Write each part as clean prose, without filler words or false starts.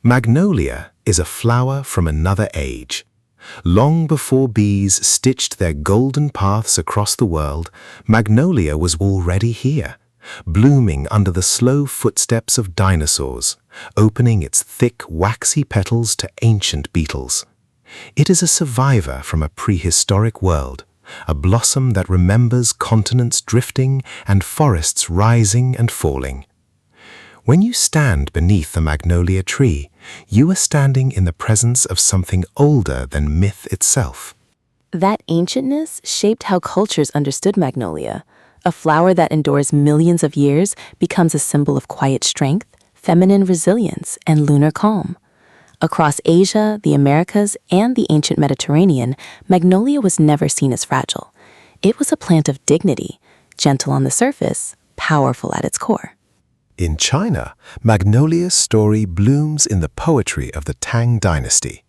Magnolia is a flower from another age. Long before bees stitched their golden paths across the world, Magnolia was already here, blooming under the slow footsteps of dinosaurs, opening its thick, waxy petals to ancient beetles. It is a survivor from a prehistoric world, a blossom that remembers continents drifting and forests rising and falling. When you stand beneath a magnolia tree, you are standing in the presence of something older than myth itself. That ancientness shaped how cultures understood magnolia. A flower that endures millions of years becomes a symbol of quiet strength, feminine resilience, and lunar calm. Across Asia, the Americas, and the ancient Mediterranean, magnolia was never seen as fragile. It was a plant of dignity, gentle on the surface, powerful at its core. In China, Magnolia's story blooms in the poetry of the Tang dynasty.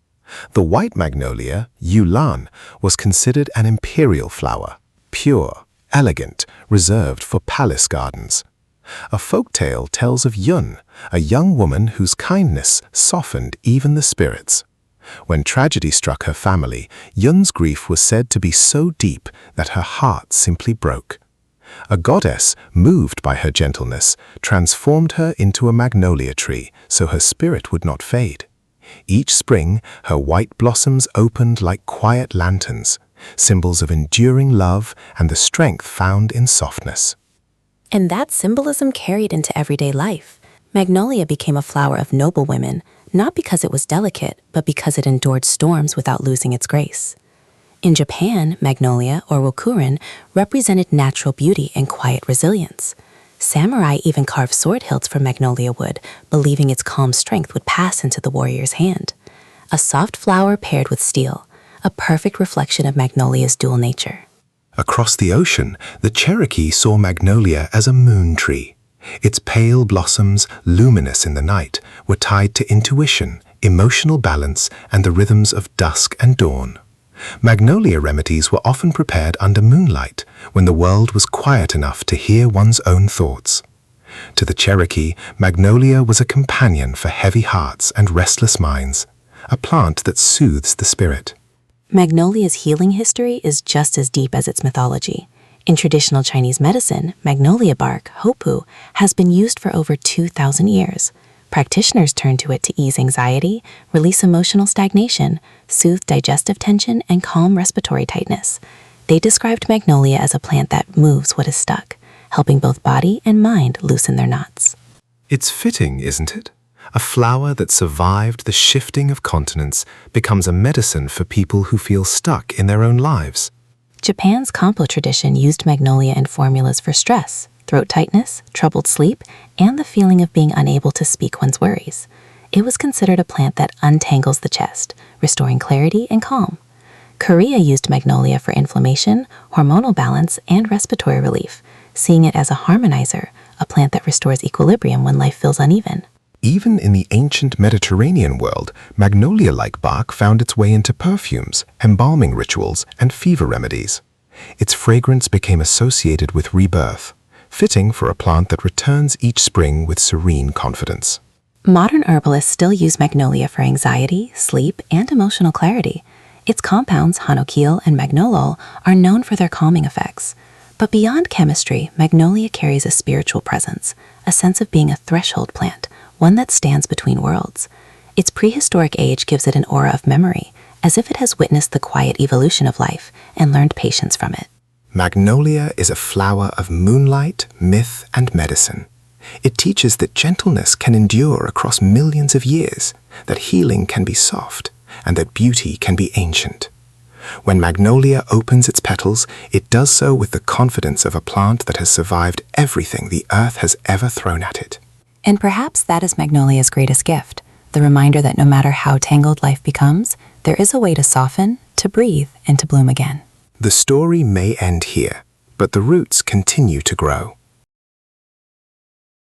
The white magnolia, yulan, was considered an imperial flower, pure, elegant, reserved for palace gardens. A folktale tells of Yun, a young woman whose kindness softened even the spirits. When tragedy struck her family, Yun's grief was said to be so deep that her heart simply broke. A goddess, moved by her gentleness, transformed her into a magnolia tree so her spirit would not fade. Each spring, her white blossoms opened like quiet lanterns, symbols of enduring love and the strength found in softness. And that symbolism carried into everyday life. Magnolia became a flower of noble women, not because it was delicate, but because it endured storms without losing its grace. In Japan, magnolia, or rokurin, represented natural beauty and quiet resilience. Samurai even carved sword hilts from magnolia wood, believing its calm strength would pass into the warrior's hand. A soft flower paired with steel, a perfect reflection of magnolia's dual nature. Across the ocean, the Cherokee saw magnolia as a moon tree. Its pale blossoms, luminous in the night, were tied to intuition, emotional balance, and the rhythms of dusk and dawn. Magnolia remedies were often prepared under moonlight, when the world was quiet enough to hear one's own thoughts. To the Cherokee, magnolia was a companion for heavy hearts and restless minds, a plant that soothes the spirit. Magnolia's healing history is just as deep as its mythology. In traditional Chinese medicine, magnolia bark, hopu, has been used for over 2,000 years. Practitioners turn to it to ease anxiety, release emotional stagnation, soothe digestive tension, and calm respiratory tightness. They described magnolia as a plant that moves what is stuck, helping both body and mind loosen their knots. It's fitting, isn't it? A flower that survived the shifting of continents becomes a medicine for people who feel stuck in their own lives. Japan's Kampo tradition used magnolia in formulas for stress, throat tightness, troubled sleep, and the feeling of being unable to speak one's worries. It was considered a plant that untangles the chest, restoring clarity and calm. Korea used magnolia for inflammation, hormonal balance, and respiratory relief, seeing it as a harmonizer, a plant that restores equilibrium when life feels uneven. Even in the ancient Mediterranean world, magnolia-like bark found its way into perfumes, embalming rituals, and fever remedies. Its fragrance became associated with rebirth, fitting for a plant that returns each spring with serene confidence. Modern herbalists still use magnolia for anxiety, sleep, and emotional clarity. Its compounds, hanokiel and magnolol, are known for their calming effects. But beyond chemistry, magnolia carries a spiritual presence, a sense of being a threshold plant, one that stands between worlds. Its prehistoric age gives it an aura of memory, as if it has witnessed the quiet evolution of life and learned patience from it. Magnolia is a flower of moonlight, myth, and medicine. It teaches that gentleness can endure across millions of years, that healing can be soft, and that beauty can be ancient. When magnolia opens its petals, it does so with the confidence of a plant that has survived everything the earth has ever thrown at it. And perhaps that is magnolia's greatest gift, the reminder that no matter how tangled life becomes, there is a way to soften, to breathe, and to bloom again. The story may end here, but the roots continue to grow.